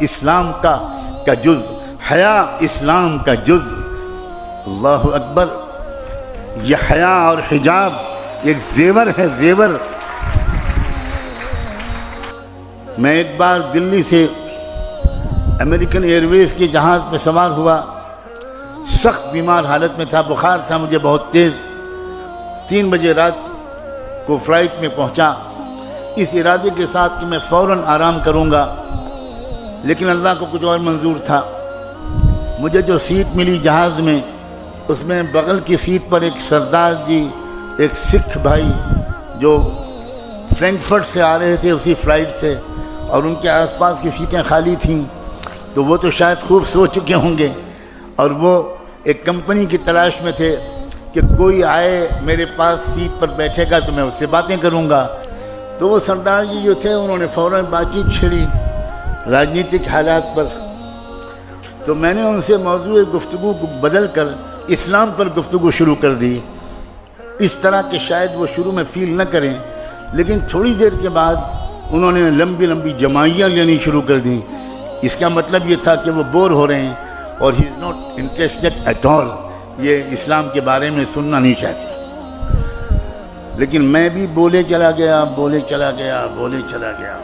اسلام کا جز، حیا اسلام کا جز۔ اللہ اکبر! یہ حیا اور حجاب ایک زیور ہے، زیور۔ میں ایک بار دلی سے امریکن ایئر ویز کے جہاز پہ سوار ہوا، سخت بیمار حالت میں تھا، بخار تھا مجھے بہت تیز۔ 3 بجے رات کو فلائٹ میں پہنچا اس ارادے کے ساتھ کہ میں فوراً آرام کروں گا، لیکن اللہ کو کچھ اور منظور تھا۔ مجھے جو سیٹ ملی جہاز میں، اس میں بغل کی سیٹ پر ایک سردار جی، ایک سکھ بھائی جو فرینکفرٹ سے آ رہے تھے اسی فلائٹ سے، اور ان کے آس پاس کی سیٹیں خالی تھیں، تو وہ تو شاید خوب سو چکے ہوں گے، اور وہ ایک کمپنی کی تلاش میں تھے کہ کوئی آئے میرے پاس سیٹ پر بیٹھے گا تو میں اس سے باتیں کروں گا۔ تو وہ سردار جی جو تھے انہوں نے فوراً بات چیت چھیڑی راجنیتک حالات پر، تو میں نے ان سے موضوع گفتگو کو بدل کر اسلام پر گفتگو شروع کر دی، اس طرح کہ شاید وہ شروع میں فیل نہ کریں، لیکن تھوڑی دیر کے بعد انہوں نے لمبی لمبی جمائیاں لینی شروع کر دیں۔ اس کا مطلب یہ تھا کہ وہ بور ہو رہے ہیں اور he is not interested at all, یہ اسلام کے بارے میں سننا نہیں چاہتے۔ لیکن میں بھی بولے چلا گیا، بولے چلا گیا، بولے چلا گیا۔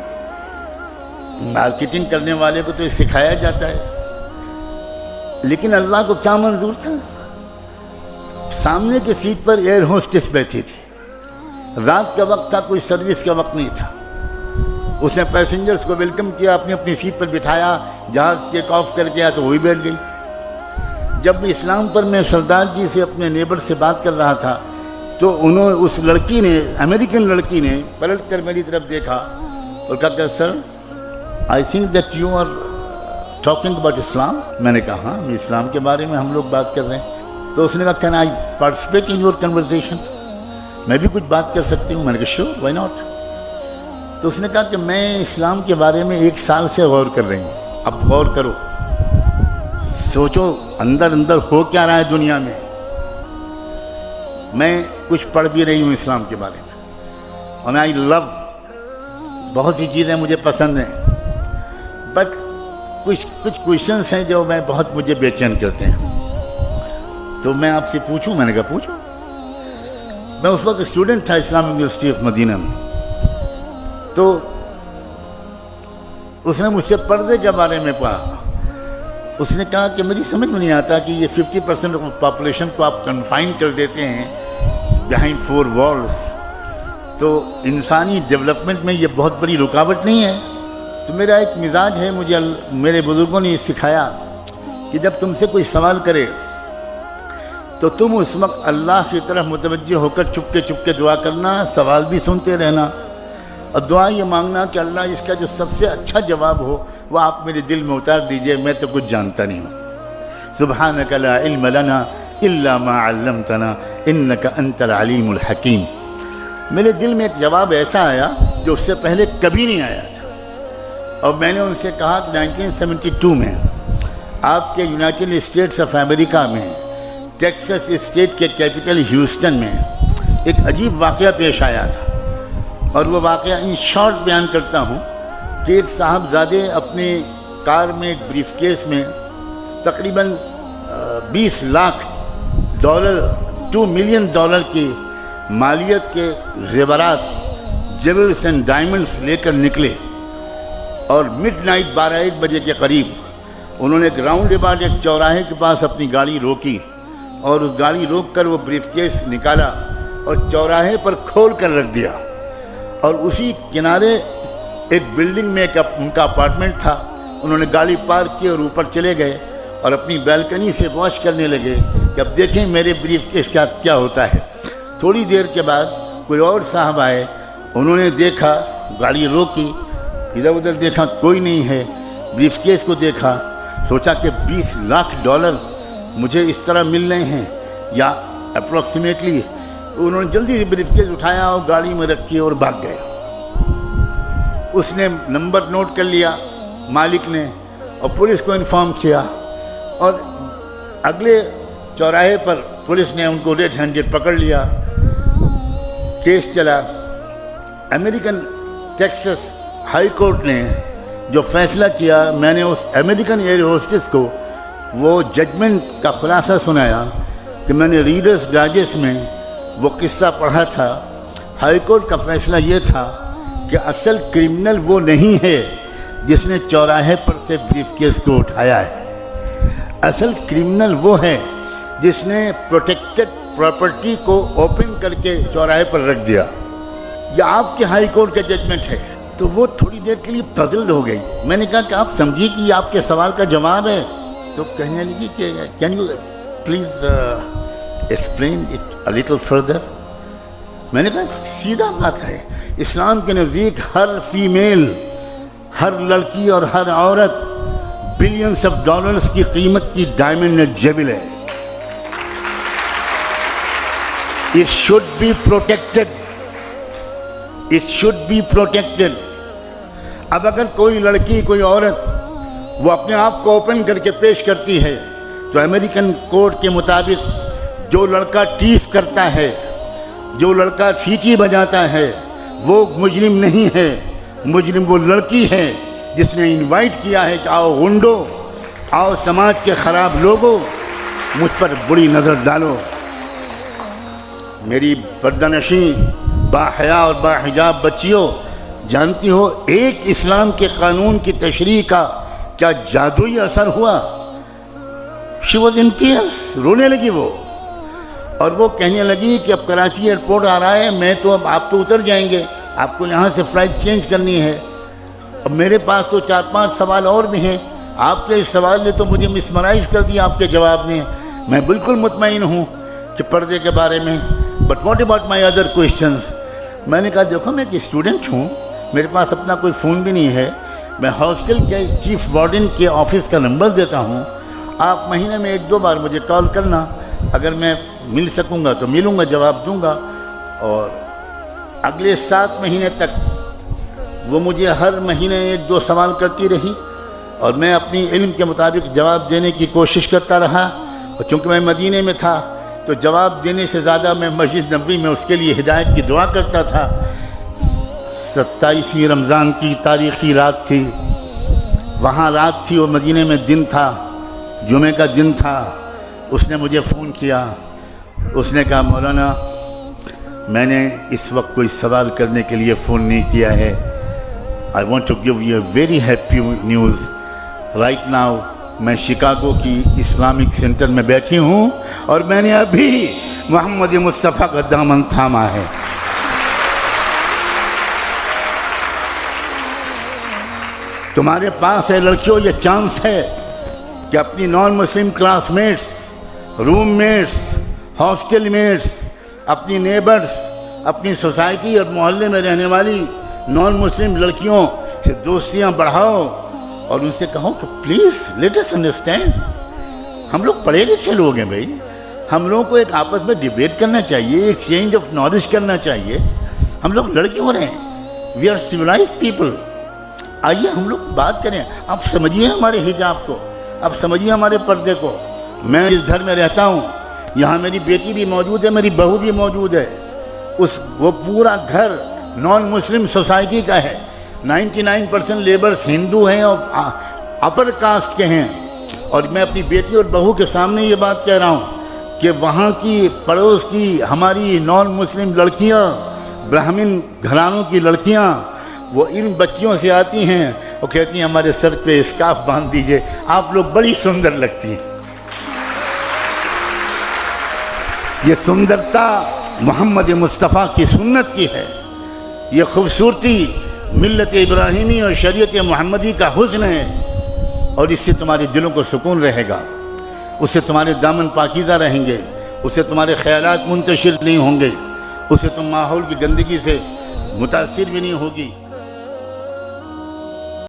مارکیٹنگ کرنے والے کو تو یہ سکھایا جاتا ہے، لیکن اللہ کو کیا منظور تھا؟ سامنے کی سیٹ پر ایئر ہوسٹس بیٹھی تھی، رات کا وقت تھا، کوئی سروس کا وقت نہیں تھا۔ اس نے پیسنجرز کو ویلکم کیا، اپنی اپنی سیٹ پر بٹھایا، جہاز ٹیک آف کر گیا تو وہی بیٹھ گئی۔ جب اسلام پر میں سردار جی سے اپنے نیبر سے بات کر رہا تھا تو اس لڑکی نے، امریکن لڑکی نے پلٹ کر میری طرف دیکھا اور کہا کہ sir I think that you are talking about Islam. میں نے کہا ہاں، اسلام کے بارے میں ہم لوگ بات کر رہے ہیں۔ تو اس نے کہا can I participate in your conversation, میں بھی کچھ بات کر سکتی ہوں؟ میں نے کہا شیور، وائی ناٹ۔ تو اس نے کہا کہ میں اسلام کے بارے میں 1 سال سے غور کر رہی ہوں، اب غور کرو، سوچو اندر اندر ہو کیا رہا ہے دنیا میں۔ میں کچھ پڑھ بھی رہی ہوں اسلام کے بارے میں، اور آئی لو، بہت سی چیزیں مجھے پسند ہیں، بٹ کچھ کویشچنس ہیں جو مجھے بے چین کرتے ہیں۔ تو میں آپ سے پوچھوں؟ میں نے کہا پوچھو۔ میں اس وقت اسٹوڈنٹ تھا اسلامک یونیورسٹی آف مدینہ میں، تو اس نے مجھ سے پردے کے بارے میں پڑھا۔ اس نے کہا کہ مجھے سمجھ میں نہیں آتا کہ یہ 50% آف پاپولیشن کو آپ کنفائن کر دیتے ہیں بیہائنڈ 4 والز، تو انسانی ڈیولپمنٹ میں یہ بہت بڑی رکاوٹ نہیں ہے؟ تو میرا ایک مزاج ہے، مجھے میرے بزرگوں نے یہ سکھایا کہ جب تم سے کوئی سوال کرے تو تم اس وقت اللہ کی طرف متوجہ ہو کر چپ کے دعا کرنا، سوال بھی سنتے رہنا، اور دعا یہ مانگنا کہ اللہ اس کا جو سب سے اچھا جواب ہو وہ آپ میرے دل میں اتار دیجئے، میں تو کچھ جانتا نہیں ہوں۔ سبحانک لا علم لنا الا ما علمتنا انک انت العلیم الحکیم۔ میرے دل میں ایک جواب ایسا آیا جو اس سے پہلے کبھی نہیں آیا تھا، اور میں نے ان سے کہا کہ 1972 میں آپ کے یونائٹڈ اسٹیٹس آف امریکہ میں ٹیکسس اسٹیٹ کے کیپٹل ہیوسٹن میں ایک عجیب واقعہ پیش آیا تھا، اور وہ واقعہ ان شارٹ بیان کرتا ہوں کہ ایک صاحبزادے اپنے کار میں ایک بریف کیس میں تقریباً $20 لاکھ 2 ملین ڈالر کی مالیت کے زیورات، جیولز اینڈ ڈائمنڈز لے کر نکلے، اور مڈ نائٹ 12-1 بجے کے قریب انہوں نے ایک راؤنڈ اباؤٹ ایک چوراہے کے پاس اپنی گاڑی روکی، اور اس گاڑی روک کر وہ بریف کیس نکالا اور چوراہے پر کھول کر رکھ دیا، اور اسی کنارے ایک بلڈنگ میں ان کا اپارٹمنٹ تھا۔ انہوں نے گاڑی پارک کی اور اوپر چلے گئے اور اپنی بالکنی سے واچ کرنے لگے کہ اب دیکھیں میرے بریف کیس کا کیا ہوتا ہے۔ تھوڑی دیر کے بعد کوئی اور صاحب آئے، انہوں نے دیکھا، گاڑی روکی، ادھر ادھر دیکھا، کوئی نہیں ہے، بریف کیس کو دیکھا، سوچا کہ $20 لاکھ مجھے اس طرح مل رہے ہیں یا اپروکسیمیٹلی۔ انہوں نے جلدی سے بریف کیس اٹھایا اور گاڑی میں رکھی اور بھاگ گئے۔ اس نے نمبر نوٹ کر لیا مالک نے، اور پولیس کو انفارم کیا، اور اگلے چوراہے پر پولیس نے ان کو ریڈ ہینڈڈ پکڑ لیا۔ کیس چلا، امریکن ٹیکسس ہائی کورٹ نے جو فیصلہ کیا، میں نے اس امریکن ایئر ہوسٹس کو وہ ججمنٹ کا خلاصہ سنایا کہ میں نے ریڈرز ڈائجسٹ میں وہ قصہ پڑھا تھا۔ ہائی کورٹ کا فیصلہ یہ تھا کہ اصل کرمنل وہ نہیں ہے جس نے چوراہے پر سے بریف کیس کو اٹھایا ہے، اصل کرمنل وہ ہے جس نے پروٹیکٹڈ پراپرٹی کو اوپن کر کے چوراہے پر رکھ دیا۔ یہ آپ کے ہائی کورٹ کا ججمنٹ ہے۔ تو وہ تھوڑی دیر کے لیے پزلڈ ہو گئی۔ میں نے کہا کہ آپ سمجھیے کہ یہ آپ کے سوال کا جواب ہے؟ تو کہنے لگی کہ can you please explain it a little further. میں نے کہا سیدھا بات ہے، اسلام کے نزدیک ہر فیمیل، ہر لڑکی اور ہر عورت بلینس آف ڈالرز کی قیمت کی ڈائمنڈ جیبل ہے۔ It should be protected. It should be protected. اب اگر کوئی لڑکی، کوئی عورت وہ اپنے آپ کو اوپن کر کے پیش کرتی ہے تو امریکن کوڈ کے مطابق جو لڑکا ٹیس کرتا ہے، جو لڑکا سیٹی بجاتا ہے، وہ مجرم نہیں ہے، مجرم وہ لڑکی ہے جس نے انوائٹ کیا ہے کہ آؤ غنڈو، آؤ سماج کے خراب لوگوں، مجھ پر بری نظر ڈالو۔ میری پردہ نشین باحیا اور باحجاب بچیوں، جانتی ہو ایک اسلام کے قانون کی تشریح کا کیا جادوئی اثر ہوا؟ شی واز ان ٹیئرز، رونے لگی وہ، اور وہ کہنے لگی کہ اب کراچی ایئرپورٹ آ رہا ہے، میں تو اب آپ تو اتر جائیں گے، آپ کو یہاں سے فلائٹ چینج کرنی ہے، اب میرے پاس تو 4-5 سوال اور بھی ہیں، آپ کے اس سوال نے تو مجھے مسمرائز کر دیا، آپ کے جواب نے۔ میں بالکل مطمئن ہوں کہ پردے کے بارے میں، but what about my other questions? میں نے کہا دیکھو میں ایک اسٹوڈنٹ ہوں، میرے پاس اپنا کوئی فون بھی نہیں ہے، میں ہاسٹل کے چیف وارڈن کے آفس کا نمبر دیتا ہوں، آپ مہینے میں 1-2 بار مجھے کال کرنا، اگر میں مل سکوں گا تو ملوں گا، جواب دوں گا۔ اور اگلے 7 مہینے تک وہ مجھے ہر مہینے 1-2 سوال کرتی رہی، اور میں اپنی علم کے مطابق جواب دینے کی کوشش کرتا رہا، اور چونکہ میں مدینے میں تھا تو جواب دینے سے زیادہ میں مسجد نبوی میں اس کے لیے ہدایت کی دعا کرتا تھا۔ 27ویں رمضان کی تاریخی رات تھی، وہاں رات تھی اور مدینے میں دن تھا، جمعے کا دن تھا۔ اس نے مجھے فون کیا، اس نے کہا مولانا میں نے اس وقت کوئی سوال کرنے کے لیے فون نہیں کیا ہے، I want to give you a very happy news. Right now میں شکاگو کی اسلامک سینٹر میں بیٹھی ہوں اور میں نے ابھی محمد مصطفیٰ کا دامن تھاما ہے۔ تمہارے پاس ہے لڑکیوں یہ چانس ہے کہ اپنی نان مسلم کلاس میٹس، روم میٹس، ہاسٹل میٹس، اپنی نیبرز، اپنی سوسائٹی اور محلے میں رہنے والی نان مسلم لڑکیوں سے دوستیاں بڑھاؤ اور ان سے کہو کہ پلیز لیٹ اس انڈرسٹینڈ، ہم لوگ پڑھے لکھے لوگ ہیں بھائی، ہم لوگوں کو ایک آپس میں ڈیبیٹ کرنا چاہیے، ایکسچینج آف نالج کرنا چاہیے، ہم لوگ لڑکے ہو رہے ہیں، وی آر سویلائزڈ پیپل، آئیے ہم لوگ بات کریں، آپ سمجھیے ہمارے حجاب کو، آپ سمجھیے ہمارے پردے کو۔ میں جس گھر میں رہتا ہوں یہاں میری بیٹی بھی موجود ہے، میری بہو بھی موجود ہے، وہ پورا گھر نان مسلم سوسائٹی کا ہے، 99% لیبرز ہندو ہیں اور اپر کاسٹ کے ہیں، اور میں اپنی بیٹی اور بہو کے سامنے یہ بات کہہ رہا ہوں کہ وہاں کی پڑوس کی ہماری نان مسلم لڑکیاں، برہمن گھرانوں کی لڑکیاں، وہ ان بچیوں سے آتی ہیں، وہ کہتی ہیں ہمارے سر پہ اسکارف باندھ دیجئے، آپ لوگ بڑی سندر لگتی ہیں۔ یہ سندرتا محمد مصطفیٰ کی سنت کی ہے، یہ خوبصورتی ملت ابراہیمی اور شریعت محمدی کا حسن ہے، اور اس سے تمہارے دلوں کو سکون رہے گا، اس سے تمہارے دامن پاکیزہ رہیں گے، اس سے تمہارے خیالات منتشر نہیں ہوں گے، اس سے تم ماحول کی گندگی سے متاثر بھی نہیں ہوگی۔